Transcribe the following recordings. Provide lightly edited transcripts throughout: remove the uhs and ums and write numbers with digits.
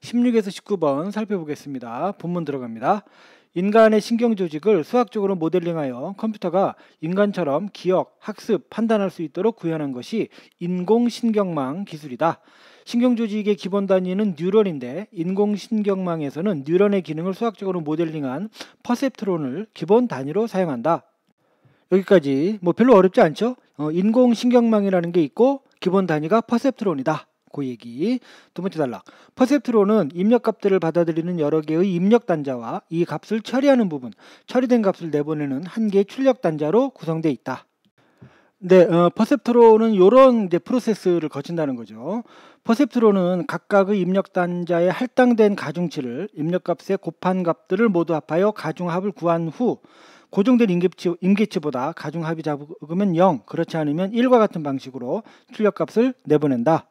16에서 19번 살펴보겠습니다. 본문 들어갑니다. 인간의 신경 조직을 수학적으로 모델링하여 컴퓨터가 인간처럼 기억, 학습, 판단할 수 있도록 구현한 것이 인공신경망 기술이다. 신경 조직의 기본 단위는 뉴런인데 인공신경망에서는 뉴런의 기능을 수학적으로 모델링한 퍼셉트론을 기본 단위로 사용한다. 여기까지 별로 어렵지 않죠? 인공신경망이라는 게 있고 기본 단위가 퍼셉트론이다. 그 얘기. 두 번째 단락. 퍼셉트론은 입력값들을 받아들이는 여러 개의 입력 단자와 이 값을 처리하는 부분, 처리된 값을 내보내는 한 개의 출력 단자로 구성되어 있다. 네, 퍼셉트론은 이런 프로세스를 거친다는 거죠. 퍼셉트론은 각각의 입력 단자의 할당된 가중치를 입력값의 곱한 값들을 모두 합하여 가중합을 구한 후 고정된 임계치보다 가중합이 작으면 0, 그렇지 않으면 1과 같은 방식으로 출력값을 내보낸다.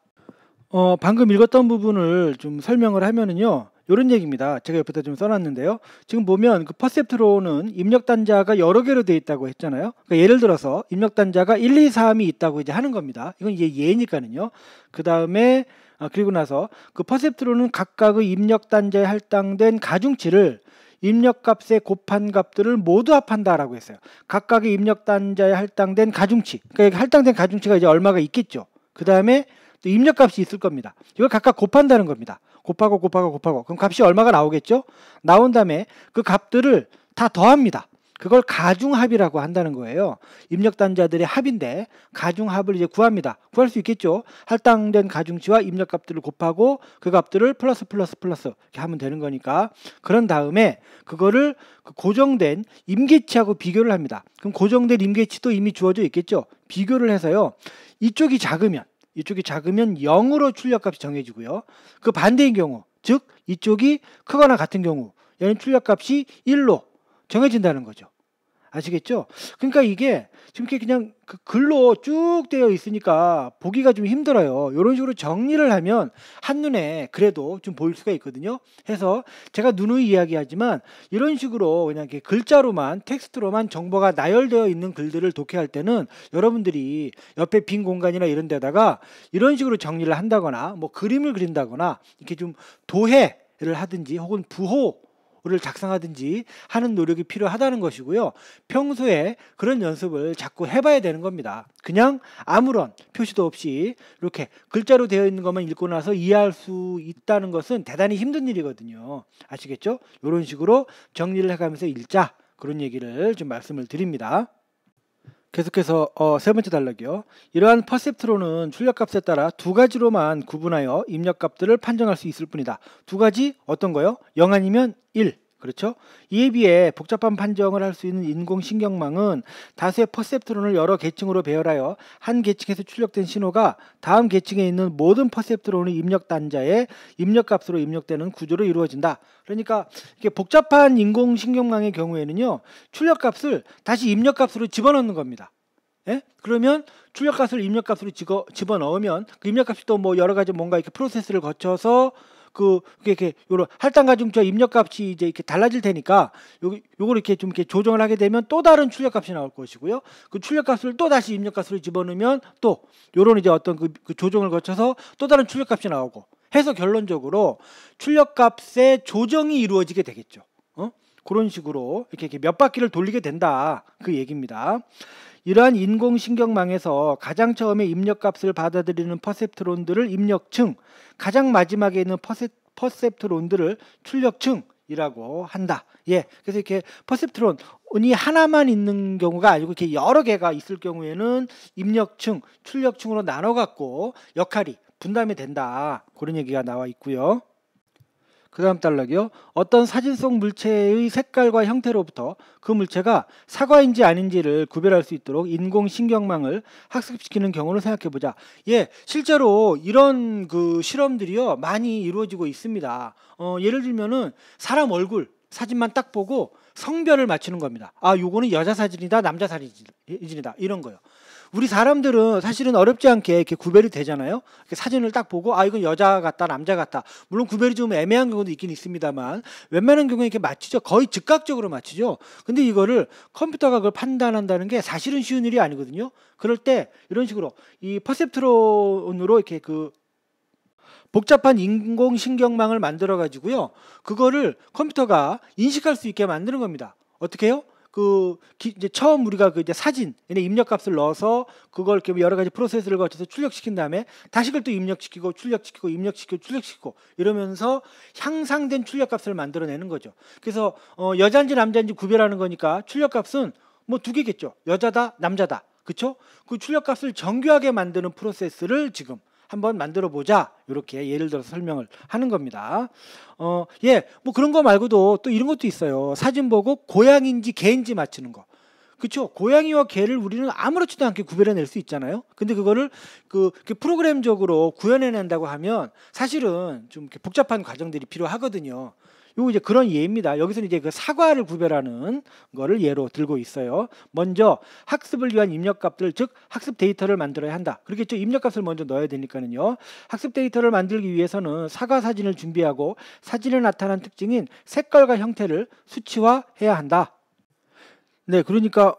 방금 읽었던 부분을 좀 설명을 하면은요, 이런 얘기입니다. 제가 옆에다 좀 써놨는데요. 지금 보면 그 퍼셉트론은 입력 단자가 여러 개로 되어 있다고 했잖아요. 그러니까 예를 들어서 입력 단자가 1, 2, 3이 있다고 이제 하는 겁니다. 이건 이제 예니까는요. 그 다음에 그리고 나서 그 퍼셉트론은 각각의 입력 단자에 할당된 가중치를 입력값의 곱한 값들을 모두 합한다라고 했어요. 각각의 입력 단자에 할당된 가중치. 그러니까 할당된 가중치가 이제 얼마가 있겠죠. 그 다음에 또 입력값이 있을 겁니다. 이걸 각각 곱한다는 겁니다. 곱하고 그럼 값이 얼마가 나오겠죠? 나온 다음에 그 값들을 다 더합니다. 그걸 가중합이라고 한다는 거예요. 입력 단자들의 합인데 가중합을 이제 구합니다. 구할 수 있겠죠? 할당된 가중치와 입력값들을 곱하고 그 값들을 플러스 이렇게 하면 되는 거니까. 그런 다음에 그거를 고정된 임계치하고 비교를 합니다. 그럼 고정된 임계치도 이미 주어져 있겠죠? 비교를 해서요. 이쪽이 작으면 0으로 출력값이 정해지고요. 그 반대인 경우, 즉 이쪽이 크거나 같은 경우 얘는 출력값이 1로 정해진다는 거죠. 아시겠죠? 그러니까 이게 지금 이렇게 그냥 그 글로 쭉 되어 있으니까 보기가 좀 힘들어요. 이런 식으로 정리를 하면 한눈에 그래도 좀 보일 수가 있거든요. 해서 제가 누누이 이야기하지만 이런 식으로 그냥 이렇게 글자로만 텍스트로만 정보가 나열되어 있는 글들을 독해할 때는 여러분들이 옆에 빈 공간이나 이런 데다가 이런 식으로 정리를 한다거나 그림을 그린다거나 이렇게 좀 도해를 하든지 혹은 부호를 작성하든지 하는 노력이 필요하다는 것이고요. 평소에 그런 연습을 자꾸 해봐야 되는 겁니다. 그냥 아무런 표시도 없이 이렇게 글자로 되어 있는 것만 읽고 나서 이해할 수 있다는 것은 대단히 힘든 일이거든요. 아시겠죠? 이런 식으로 정리를 해가면서 읽자. 그런 얘기를 좀 말씀을 드립니다. 계속해서 세 번째 단락이요. 이러한 퍼셉트론은 출력값에 따라 두 가지로만 구분하여 입력값들을 판정할 수 있을 뿐이다. 두 가지 어떤 거요? 0 아니면 1. 그렇죠? 이에 비해 복잡한 판정을 할 수 있는 인공신경망은 다수의 퍼셉트론을 여러 계층으로 배열하여 한 계층에서 출력된 신호가 다음 계층에 있는 모든 퍼셉트론의 입력 단자의 입력값으로 입력되는 구조로 이루어진다. 그러니까 이게 복잡한 인공신경망의 경우에는요, 출력값을 다시 입력값으로 집어넣는 겁니다. 예? 그러면 출력값을 입력값으로 집어넣으면 그 입력값이 또 여러 가지 뭔가 이렇게 프로세스를 거쳐서 이렇게 요런 할당 가중치와 입력값이 이제 이렇게 달라질 테니까 요걸 이렇게 좀 이렇게 조정을 하게 되면 또 다른 출력값이 나올 것이고요. 그 출력값을 또 다시 입력값으로 집어넣으면 또 요런 이제 어떤 그 조정을 거쳐서 또 다른 출력값이 나오고 해서 결론적으로 출력값의 조정이 이루어지게 되겠죠. 그런 식으로 이렇게 몇 바퀴를 돌리게 된다. 그 얘기입니다. 이러한 인공신경망에서 가장 처음에 입력값을 받아들이는 퍼셉트론들을 입력층, 가장 마지막에 있는 퍼셉트론들을 출력층이라고 한다. 예, 그래서 이렇게 퍼셉트론이 하나만 있는 경우가 아니고 이렇게 여러 개가 있을 경우에는 입력층, 출력층으로 나눠갖고 역할이 분담이 된다. 그런 얘기가 나와 있고요. 그 다음 단락이요. 어떤 사진 속 물체의 색깔과 형태로부터 그 물체가 사과인지 아닌지를 구별할 수 있도록 인공신경망을 학습시키는 경우를 생각해보자. 예, 실제로 이런 그 실험들이요 많이 이루어지고 있습니다. 예를 들면은 사람 얼굴 사진만 딱 보고 성별을 맞추는 겁니다. 아, 요거는 여자 사진이다, 남자 사진이다, 이런 거요. 우리 사람들은 사실은 어렵지 않게 이렇게 구별이 되잖아요. 이렇게 사진을 딱 보고 아, 이건 여자 같다, 남자 같다. 물론 구별이 좀 애매한 경우도 있긴 있습니다만 웬만한 경우에 이렇게 맞추죠. 거의 즉각적으로 맞추죠. 근데 이거를 컴퓨터가 그걸 판단한다는 게 사실은 쉬운 일이 아니거든요. 그럴 때 이런 식으로 이 퍼셉트론으로 이렇게 복잡한 인공신경망을 만들어 가지고요. 그거를 컴퓨터가 인식할 수 있게 만드는 겁니다. 어떻게 해요? 이제 처음 우리가 이제 사진, 입력값을 넣어서 그걸 이렇게 여러 가지 프로세스를 거쳐서 출력시킨 다음에 다시 그걸 또 입력시키고 출력시키고 입력시키고 출력시키고 이러면서 향상된 출력값을 만들어내는 거죠. 그래서 여자인지 남자인지 구별하는 거니까 출력값은 뭐 두 개겠죠. 여자다, 남자다. 그렇죠? 그 출력값을 정교하게 만드는 프로세스를 지금 한번 만들어 보자. 이렇게 예를 들어서 설명을 하는 겁니다. 예, 뭐 그런 거 말고도 또 이런 것도 있어요. 사진 보고 고양인지 개인지 맞추는 거. 그렇죠? 고양이와 개를 우리는 아무렇지도 않게 구별해낼 수 있잖아요. 근데 그거를 그 프로그램적으로 구현해낸다고 하면 사실은 좀 이렇게 복잡한 과정들이 필요하거든요. 요 이제 그런 예입니다. 여기서는 이제 그 사과를 구별하는 거를 예로 들고 있어요. 먼저 학습을 위한 입력값들, 즉 학습 데이터를 만들어야 한다. 그렇겠죠. 입력값을 먼저 넣어야 되니까는요. 학습 데이터를 만들기 위해서는 사과 사진을 준비하고 사진에 나타난 특징인 색깔과 형태를 수치화해야 한다. 네, 그러니까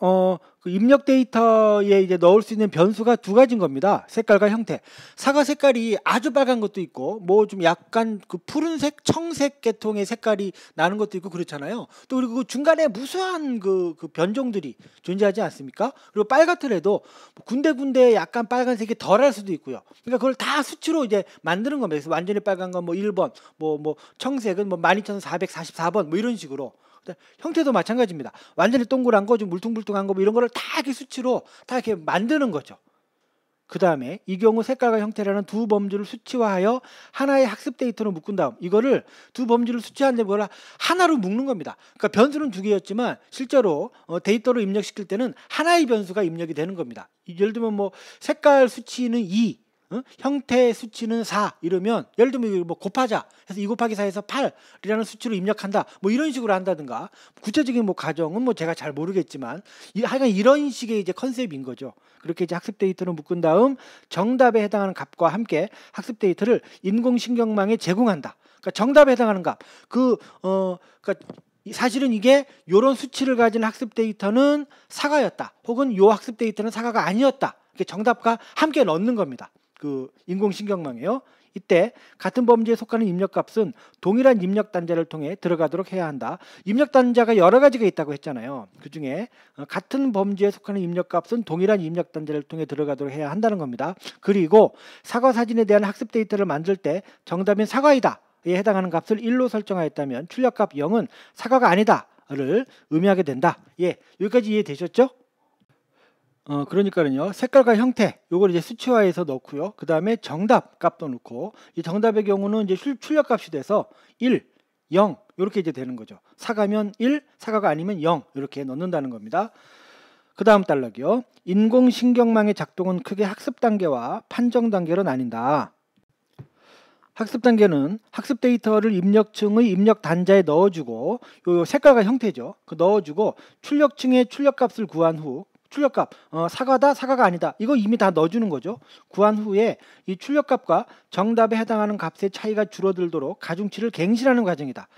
그 입력 데이터에 이제 넣을 수 있는 변수가 두 가지인 겁니다. 색깔과 형태. 사과 색깔이 아주 빨간 것도 있고, 뭐 좀 약간 그 푸른색, 청색 계통의 색깔이 나는 것도 있고 그렇잖아요. 또 그리고 그 중간에 무수한 그 변종들이 존재하지 않습니까? 그리고 빨갛더라도 군데군데 약간 빨간색이 덜할 수도 있고요. 그러니까 그걸 다 수치로 이제 만드는 겁니다. 그래서 완전히 빨간 건 뭐 1번, 뭐 청색은 뭐 12444번 뭐 이런 식으로. 형태도 마찬가지입니다. 완전히 동그란 거, 좀 물퉁물퉁한 거, 뭐 이런 거를 다 이렇게 수치로 다 이렇게 만드는 거죠. 그 다음에 이 경우 색깔과 형태라는 두 범주를 수치화하여 하나의 학습 데이터로 묶은 다음 이거를 두 범주를 수치하는데 뭐라 하나로 묶는 겁니다. 그러니까 변수는 두 개였지만 실제로 데이터로 입력시킬 때는 하나의 변수가 입력이 되는 겁니다. 예를 들면 뭐 색깔 수치는 2, 형태 수치는 4 이러면 예를 들면 뭐 곱하자 해서 2 곱하기 4에서 8이라는 수치로 입력한다 뭐 이런 식으로 한다든가 구체적인 뭐 가정은 뭐 제가 잘 모르겠지만 하여간 이런 식의 이제 컨셉인 거죠. 그렇게 이제 학습 데이터를 묶은 다음 정답에 해당하는 값과 함께 학습 데이터를 인공신경망에 제공한다. 그러니까 정답에 해당하는 값 그러니까 사실은 이게 요런 수치를 가진 학습 데이터는 사과였다. 혹은 요 학습 데이터는 사과가 아니었다. 이렇게 정답과 함께 넣는 겁니다. 그 인공신경망이에요. 이때 같은 범주에 속하는 입력값은 동일한 입력 단자를 통해 들어가도록 해야 한다. 입력 단자가 여러 가지가 있다고 했잖아요. 그중에 같은 범주에 속하는 입력값은 동일한 입력 단자를 통해 들어가도록 해야 한다는 겁니다. 그리고 사과 사진에 대한 학습 데이터를 만들 때 정답인 사과이다 에 해당하는 값을 1로 설정하였다면 출력값 0은 사과가 아니다를 의미하게 된다. 예, 여기까지 이해되셨죠? 그러니까는요. 색깔과 형태 요걸 이제 수치화해서 넣고요. 그 다음에 정답 값도 넣고 이 정답의 경우는 이제 출력값이 돼서 1, 0 이렇게 이제 되는 거죠. 사과면 1, 사과가 아니면 0 이렇게 넣는다는 겁니다. 그 다음 단락이요. 인공신경망의 작동은 크게 학습 단계와 판정 단계로 나뉜다. 학습 단계는 학습 데이터를 입력층의 입력 단자에 넣어주고 요 색깔과 형태죠. 그 넣어주고 출력층의 출력값을 구한 후 출력값 사과다 사과가 아니다 이거 이미 다 넣어주는 거죠. 구한 후에 이 출력값과 정답에 해당하는 값의 차이가 줄어들도록 가중치를 갱신하는 과정이다.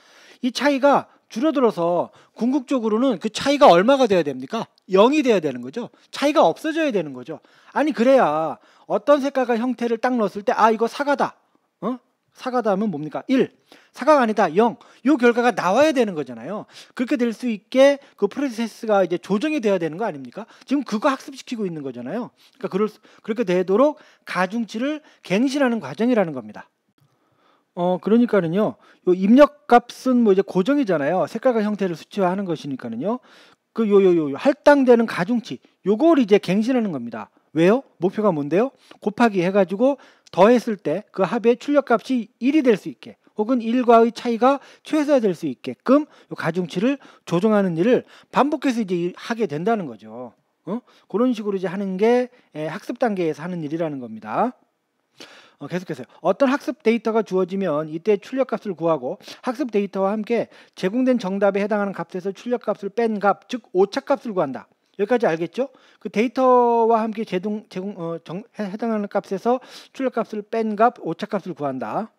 이 차이가 줄어들어서 궁극적으로는 그 차이가 얼마가 돼야 됩니까? 0이 돼야 되는 거죠. 차이가 없어져야 되는 거죠. 아니 그래야 어떤 색깔과 형태를 딱 넣었을 때 아 이거 사과다. 사과다 하면 뭡니까? 1. 사과가 아니다. 0. 요 결과가 나와야 되는 거잖아요. 그렇게 될 수 있게 그 프로세스가 이제 조정이 돼야 되는 거 아닙니까? 지금 그거 학습시키고 있는 거잖아요. 그러니까 그렇게 되도록 가중치를 갱신하는 과정이라는 겁니다. 그러니까는요. 요 입력 값은 뭐 이제 고정이잖아요. 색깔과 형태를 수치화하는 것이니까는요. 그 할당되는 가중치 요걸 이제 갱신하는 겁니다. 왜요? 목표가 뭔데요? 곱하기 해가지고 더했을 때 그 합의 출력값이 1이 될 수 있게 혹은 1과의 차이가 최소화될 수 있게끔 가중치를 조정하는 일을 반복해서 이제 하게 된다는 거죠. 그런 식으로 이제 하는 게 학습 단계에서 하는 일이라는 겁니다. 계속해서요. 어떤 학습 데이터가 주어지면 이때 출력값을 구하고 학습 데이터와 함께 제공된 정답에 해당하는 값에서 출력값을 뺀 값, 즉 오차값을 구한다. 여기까지 알겠죠? 그 데이터와 함께 해당하는 값에서 출력값을 뺀 값, 오차값을 구한다.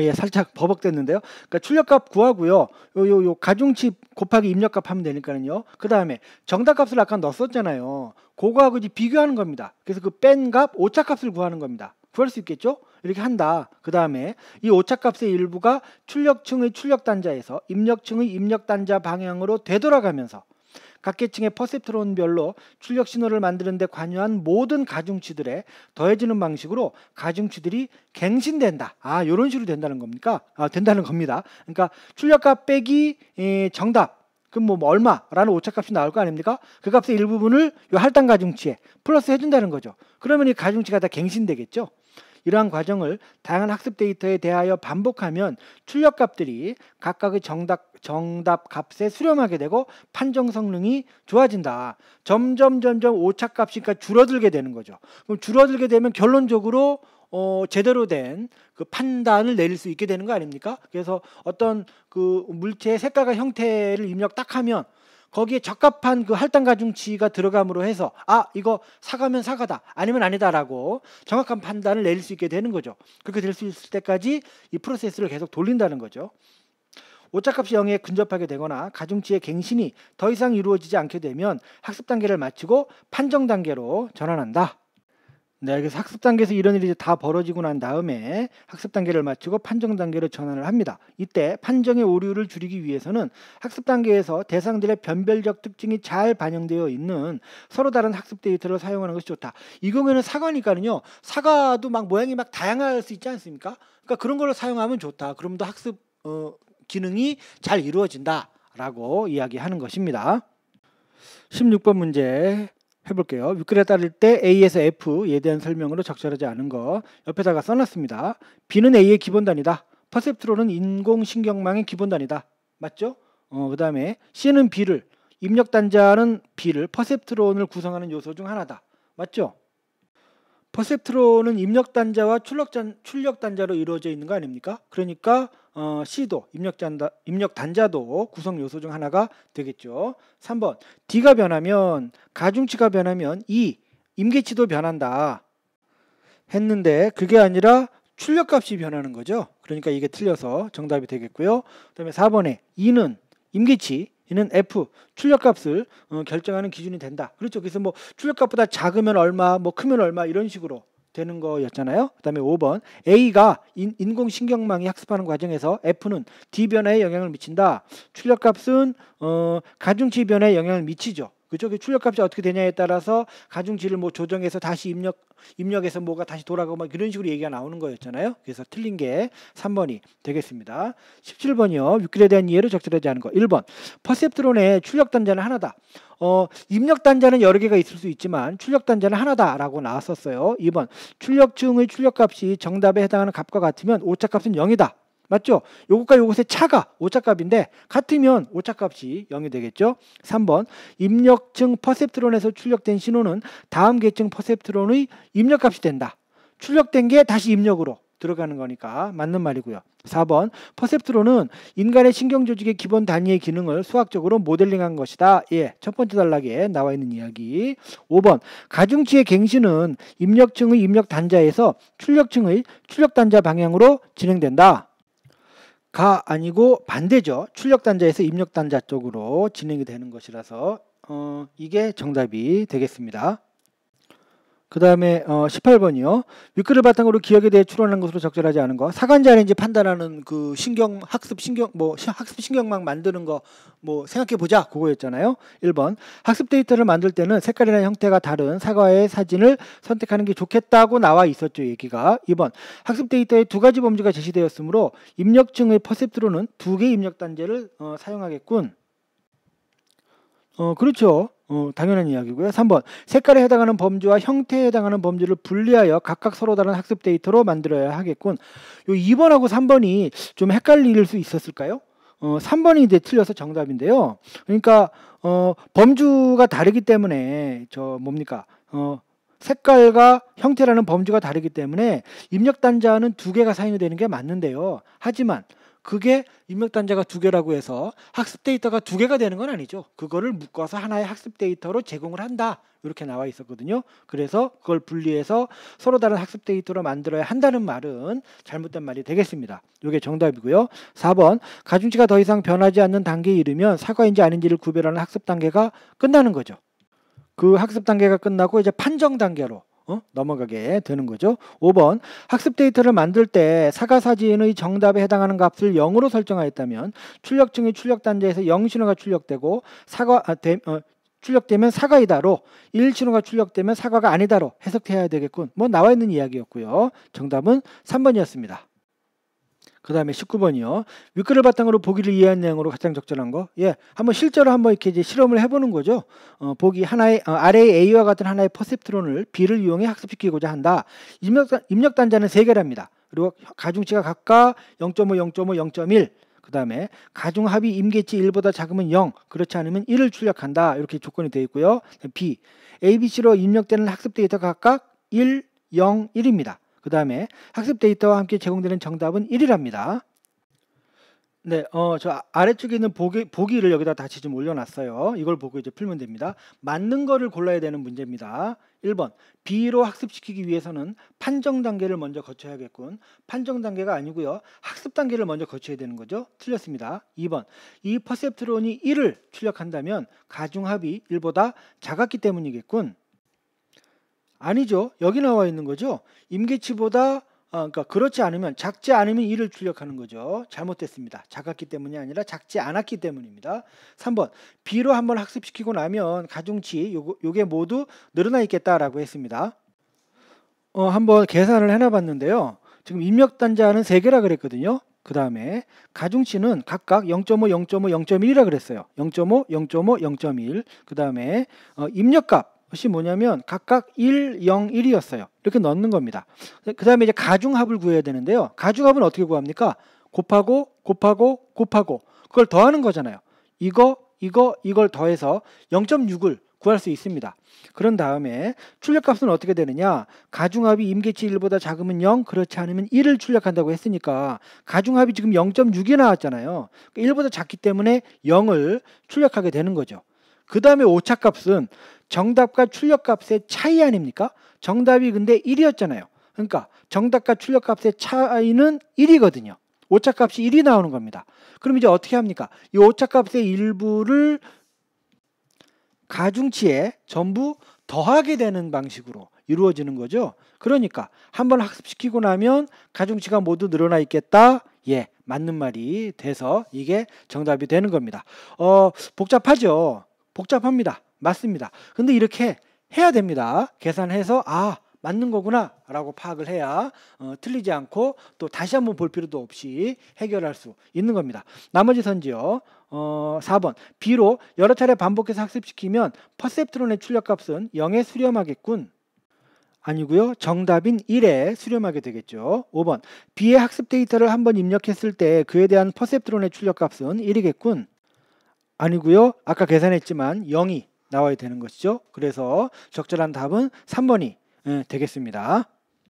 예, 살짝 버벅댔는데요. 그러니까 출력값 구하고요. 요 가중치 곱하기 입력값 하면 되니까요. 그 다음에 정답값을 아까 넣었었잖아요. 그거하고 이제 비교하는 겁니다. 그래서 그 뺀 값, 오차값을 구하는 겁니다. 구할 수 있겠죠? 이렇게 한다. 그 다음에 이 오차값의 일부가 출력층의 출력단자에서 입력층의 입력단자 방향으로 되돌아가면서 각 계층의 퍼셉트론별로 출력 신호를 만드는 데 관여한 모든 가중치들에 더해지는 방식으로 가중치들이 갱신된다. 이런 식으로 된다는 겁니까? 된다는 겁니다. 그러니까 출력값 빼기 정답. 그럼 뭐 얼마라는 오차값이 나올 거 아닙니까? 그 값의 일부분을 이 할당 가중치에 플러스 해준다는 거죠. 그러면 이 가중치가 다 갱신되겠죠. 이러한 과정을 다양한 학습 데이터에 대하여 반복하면 출력값들이 각각의 정답 값에 수렴하게 되고 판정 성능이 좋아진다. 점점 오차값이 그러니까 줄어들게 되는 거죠. 그럼 줄어들게 되면 결론적으로 제대로 된 그 판단을 내릴 수 있게 되는 거 아닙니까? 그래서 어떤 그 물체의 색깔과 형태를 입력 딱 하면 거기에 적합한 그 할당 가중치가 들어감으로 해서 이거 사과면 사과다 아니면 아니다라고 정확한 판단을 내릴 수 있게 되는 거죠. 그렇게 될 수 있을 때까지 이 프로세스를 계속 돌린다는 거죠. 오차값이 0에 근접하게 되거나 가중치의 갱신이 더 이상 이루어지지 않게 되면 학습 단계를 마치고 판정 단계로 전환한다. 네, 그래서 학습 단계에서 이런 일이 다 벌어지고 난 다음에 학습 단계를 마치고 판정 단계로 전환을 합니다. 이때 판정의 오류를 줄이기 위해서는 학습 단계에서 대상들의 변별적 특징이 잘 반영되어 있는 서로 다른 학습 데이터를 사용하는 것이 좋다. 이 경우에는 사과니까는요. 사과도 막 모양이 막 다양할 수 있지 않습니까? 그러니까 그런 걸 사용하면 좋다. 그럼 더 학습 기능이 잘 이루어진다라고 이야기하는 것입니다. 16번 문제 해볼게요. 위글에 따를 때 A에서 F에 대한 설명으로 적절하지 않은 거 옆에다가 써놨습니다. B는 A의 기본 단위다. 퍼셉트론은 인공신경망의 기본 단위다. 맞죠? 그 다음에 C는 B를, 입력 단자는 B를 퍼셉트론을 구성하는 요소 중 하나다. 맞죠? 퍼셉트론은 입력 단자와 출력 단자로 이루어져 있는 거 아닙니까? 그러니까 C도 입력 단자도 구성 요소 중 하나가 되겠죠. 3번 D가 변하면 가중치가 변하면 E 임계치도 변한다 했는데 그게 아니라 출력값이 변하는 거죠. 그러니까 이게 틀려서 정답이 되겠고요. 그다음에 4번에 E는 임계치 이는 F 출력값을 결정하는 기준이 된다. 그렇죠. 그래서 뭐 출력값보다 작으면 얼마, 뭐 크면 얼마 이런 식으로 되는 거였잖아요. 그다음에 5번 A가 인공신경망이 학습하는 과정에서 F는 D 변화에 영향을 미친다. 출력값은 가중치 변화에 영향을 미치죠. 그죠? 출력값이 어떻게 되냐에 따라서 가중치를 뭐 조정해서 다시 입력해서 뭐가 다시 돌아가고 막 이런 식으로 얘기가 나오는 거였잖아요. 그래서 틀린 게 3번이 되겠습니다. 17번이요. 위글에 대한 이해를 적절하지 않은 거. 1번 퍼셉트론의 출력 단자는 하나다. 입력 단자는 여러 개가 있을 수 있지만 출력 단자는 하나다라고 나왔었어요. 2번 출력층의 출력값이 정답에 해당하는 값과 같으면 오차값은 0이다. 맞죠? 요것과 요것의 차가 오차값인데 같으면 오차값이 0이 되겠죠. 3번 입력층 퍼셉트론에서 출력된 신호는 다음 계층 퍼셉트론의 입력값이 된다. 출력된 게 다시 입력으로 들어가는 거니까 맞는 말이고요. 4번 퍼셉트론은 인간의 신경조직의 기본 단위의 기능을 수학적으로 모델링한 것이다. 예, 첫 번째 단락에 나와 있는 이야기. 5번 가중치의 갱신은 입력층의 입력 단자에서 출력층의 출력 단자 방향으로 진행된다. 가 아니고 반대죠. 출력 단자에서 입력 단자 쪽으로 진행이 되는 것이라서 이게 정답이 되겠습니다. 그 다음에 18번이요. 위글을 바탕으로 기억에 대해 추론한 것으로 적절하지 않은 거. 사과인지 아닌지 판단하는 그 학습 신경망 만드는 거 뭐 생각해 보자 그거였잖아요. 1번 학습 데이터를 만들 때는 색깔이나 형태가 다른 사과의 사진을 선택하는 게 좋겠다고 나와 있었죠. 얘기가. 2번 학습 데이터에 두 가지 범주가 제시되었으므로 입력층의 퍼셉트론은 두 개의 입력 단자를 사용하겠군. 그렇죠. 당연한 이야기고요. 3번 색깔에 해당하는 범주와 형태에 해당하는 범주를 분리하여 각각 서로 다른 학습 데이터로 만들어야 하겠군. 요 2번하고 3번이 좀 헷갈릴 수 있었을까요? 3번이 이제 틀려서 정답인데요. 그러니까 범주가 다르기 때문에 색깔과 형태라는 범주가 다르기 때문에 입력 단자는 두 개가 사용이 되는 게 맞는데요. 하지만 그게 입력 단자가 두 개라고 해서 학습 데이터가 두 개가 되는 건 아니죠. 그거를 묶어서 하나의 학습 데이터로 제공을 한다. 이렇게 나와 있었거든요. 그래서 그걸 분리해서 서로 다른 학습 데이터로 만들어야 한다는 말은 잘못된 말이 되겠습니다. 이게 정답이고요. 4번 가중치가 더 이상 변하지 않는 단계에 이르면 사과인지 아닌지를 구별하는 학습 단계가 끝나는 거죠. 그 학습 단계가 끝나고 이제 판정 단계로 넘어가게 되는 거죠. 5번 학습 데이터를 만들 때 사과사진의 정답에 해당하는 값을 0으로 설정하였다면 출력증의 출력단자에서 0 신호가 출력되고 출력되면 사과이다로 1 신호가 출력되면 사과가 아니다로 해석해야 되겠군. 뭐 나와 있는 이야기였고요. 정답은 3번이었습니다. 그 다음에 19번이요. 윗글을 바탕으로 보기를 이해한 내용으로 가장 적절한 거. 한번 실제로 한번 이렇게 이제 실험을 해보는 거죠. 보기 하나의 아래의 A와 같은 하나의 퍼셉트론을 B를 이용해 학습시키고자 한다. 입력 단자는 3개랍니다. 그리고 가중치가 각각 0.5, 0.5, 0.1. 그 다음에 가중합이 임계치 1보다 작으면 0, 그렇지 않으면 1을 출력한다. 이렇게 조건이 되어 있고요. B, A, B, C로 입력되는 학습 데이터가 각각 1, 0, 1입니다. 그 다음에 학습 데이터와 함께 제공되는 정답은 1이랍니다. 네, 저 아래쪽에 있는 보기를 여기다 다시 좀 올려놨어요. 이걸 보고 이제 풀면 됩니다. 맞는 거를 골라야 되는 문제입니다. 1번, B로 학습시키기 위해서는 판정 단계를 먼저 거쳐야겠군. 판정 단계가 아니고요. 학습 단계를 먼저 거쳐야 되는 거죠. 틀렸습니다. 2번, 이 퍼셉트론이 1을 출력한다면 가중합이 1보다 작았기 때문이겠군. 아니죠. 여기 나와 있는 거죠. 임계치보다 그러니까 그렇지 않으면 작지 않으면 1을 출력하는 거죠. 잘못됐습니다. 작았기 때문이 아니라 작지 않았기 때문입니다. 3번 B로 한번 학습시키고 나면 가중치 요게 모두 늘어나 있겠다라고 했습니다. 한번 계산을 해놔 봤는데요. 지금 입력 단자는 3개라 그랬거든요. 그 다음에 가중치는 각각 0.5, 0.5, 0.1이라 그랬어요. 0.5, 0.5, 0.1. 그 다음에 입력값 것이 뭐냐면 각각 1, 0, 1이었어요. 이렇게 넣는 겁니다. 그 다음에 이제 가중합을 구해야 되는데요. 가중합은 어떻게 구합니까? 곱하고 그걸 더하는 거잖아요. 이걸 더해서 0.6을 구할 수 있습니다. 그런 다음에 출력값은 어떻게 되느냐? 가중합이 임계치 1보다 작으면 0, 그렇지 않으면 1을 출력한다고 했으니까 가중합이 지금 0.6이 나왔잖아요. 1보다 작기 때문에 0을 출력하게 되는 거죠. 그 다음에 오차값은 정답과 출력값의 차이 아닙니까? 정답이 근데 1이었잖아요. 그러니까 정답과 출력값의 차이는 1이거든요. 오차값이 1이 나오는 겁니다. 그럼 이제 어떻게 합니까? 이 오차값의 일부를 가중치에 전부 더하게 되는 방식으로 이루어지는 거죠. 그러니까 한번 학습시키고 나면 가중치가 모두 늘어나 있겠다. 맞는 말이 돼서 이게 정답이 되는 겁니다. 복잡하죠? 복잡합니다. 맞습니다. 근데 이렇게 해야 됩니다. 계산해서 맞는 거구나 라고 파악을 해야 틀리지 않고 또 다시 한번 볼 필요도 없이 해결할 수 있는 겁니다. 나머지 선지요. 4번 B로 여러 차례 반복해서 학습시키면 퍼셉트론의 출력값은 0에 수렴하겠군. 아니고요. 정답인 1에 수렴하게 되겠죠. 5번 B의 학습 데이터를 한번 입력했을 때 그에 대한 퍼셉트론의 출력값은 1이겠군. 아니고요. 아까 계산했지만 0이 나와야 되는 것이죠. 그래서 적절한 답은 3번이 되겠습니다.